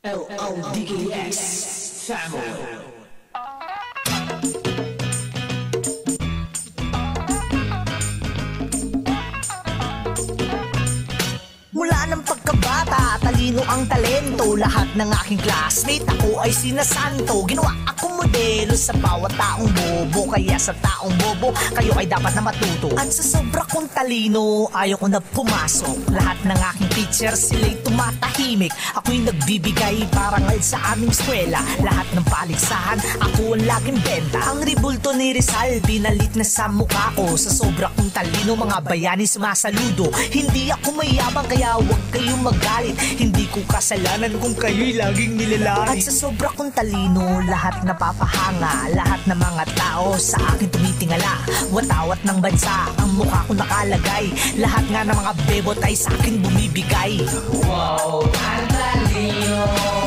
LODKS Family. Mula ng pagkabata, talino ang talento. Lahat ng aking classmate, ako ay sinasanto. Ginawa akong modelo sa bawat taong bobo. Kaya sa taong bobo, kayo ay dapat na matuto. At sa sobra kong talino, ayaw ko na pumasok. Lahat ng aking teacher, sila'y tumatahimik. Ako'y nagbibigay parangal sa aming eskwela. Lahat ng paligsahan, ako ang laging benta. Ang ribulto ni Rizal, binalit na sa mukha ko. Sa sobra kong talino, mga bayani sumasaludo. Hindi ako mayabang, kaya huwag kayong magalit. Hindi ko kasalanan kung kayo'y laging nilalait. At sa sobra kong talino, lahat napapahanga. Lahat ng mga tao sa akin tumitingala. Watawat ng bansa, ang mukha ko nakalagay. Lahat nga ng mga bebot ay sa akin bumibigay. Wow, ang talino,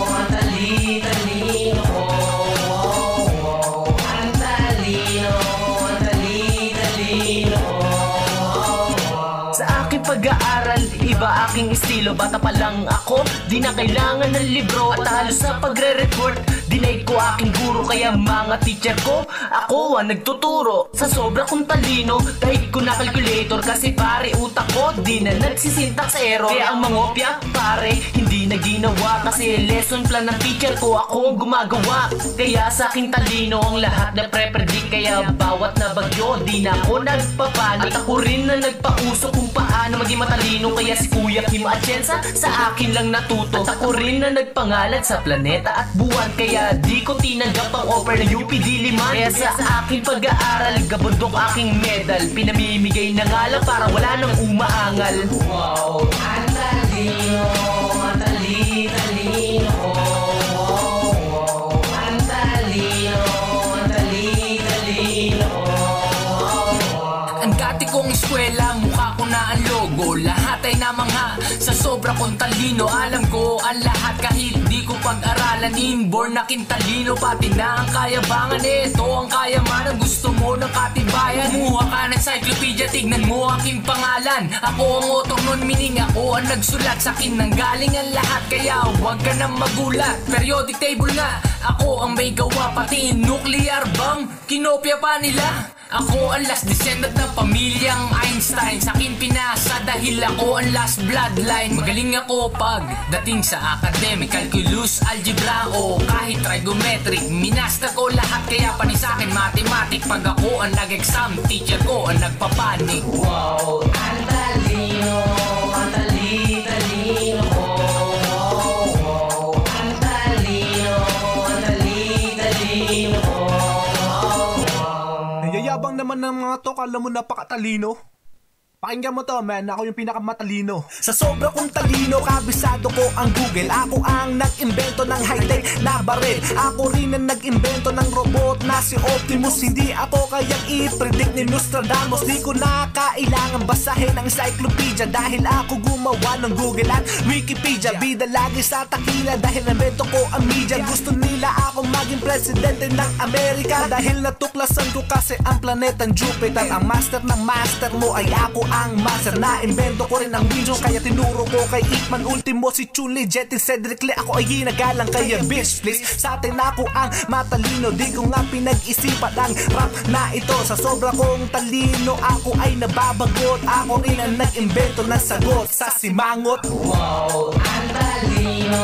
ang talino. Wow, ang talino, ang talino. Sa aking pag-aaral, iba aking estilo. Bata pa lang ako, di na kailangan ng libro. At halos sa pagre-report, dinay ko aking guro. Kaya mga teacher ko, ako ang nagtuturo. Sa sobra kong talino, kahit ko na calculator. Kasi pare, utak ko, di na nagsisyntax error. Kaya ang mangopya, pare, hindi na ginawa. Kasi lesson plan ng teacher ko, ako ang gumagawa. Kaya sa aking talino, ang lahat na pre-predict. Kaya bawat na bagyo, di na ako nagpapanik. At ako rin na nagpauso kung paano maging matalino. Kaya si Kuya Kim Atienza sa akin lang natuto. At ako rin na nagpangalan sa planeta at buwan. Kaya di ko tinanggap ang offer ng UP Diliman. Kaya sa aking pag-aaral, gabundok aking medal. Pinamimigay na nga lang para wala nang umaangal. Wow, ang talino, ang talino. Wow, ang talino, ang talino. Ang dati kong eskwela, mukha ko na ang logo. Lahat ay namangha sa sobra kong talino. Alam ko ang lahat kahit di ko pag-aralan. Inborn na kintalino, pati na ang kayabangan. Ito ang kayamanan, gusto mo ng katibayan. Kumuha ka ng encyclopedia, tignan mo aking pangalan. Ako ang author nun, meaning ako ang nagsulat. Sa akin nanggaling ang lahat, kaya huwag ka nang magulat. Periodic table nga, ako ang may gawa. Pati nuclear bomb, kinopya pa nila. Ako ang last descendant ng pamilyang Einstein. Sa akin pinasa dahil ako ang last bloodline. Magaling ako pagdating sa academic, calculus, algebra o kahit trigonometric. Minaster ko lahat kaya pani sa akin mathematic. Pag ako ang nag-exam, teacher ko ang nagpapanik. Wow, ang talino, ang talino. Wow, ang talino, ang talino. Yabang naman ng mga to, kala mo napakatalino. Pakinggan mo to, man, ako yung pinakamatalino. Sa sobra kong talino, kabisado ko ang Google. Ako ang nag-imbento ng high-tech na baril. Ako rin ang nag-imbento ng robot na si Optimus. Hindi ako kayang i-predict ni Nostradamus. Di ko na kailangan basahin ang encyclopedia dahil ako gumawa ng Google at Wikipedia. Bida lagi sa takila dahil nabento ko ang media. Gusto nila ako maging presidente ng Amerika dahil natuklasan ko kasi ang planetang Jupiter. Ang master ng master mo ay ako ang master. Na-invento ko rin ang Windows, kaya tinuro ko kay Ikman Ultimo, si Chun-Li, Jetty, Cedric Lee. Ako ay ginagalang kaya bitch please. Sa atin ako ang matalino, di ko nga pinag-isipan ang rap na ito. Sa sobra kong talino, ako ay nababagot. Ako rin ang nag-invento ng sagot sa simangot. Wow, ang talino,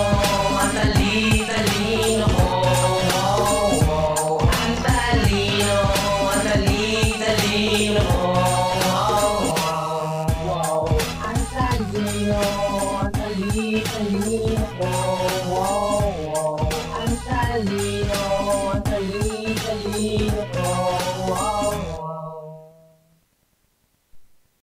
ang talino. Wow, ang talino, ang talino. Wow, ang talino.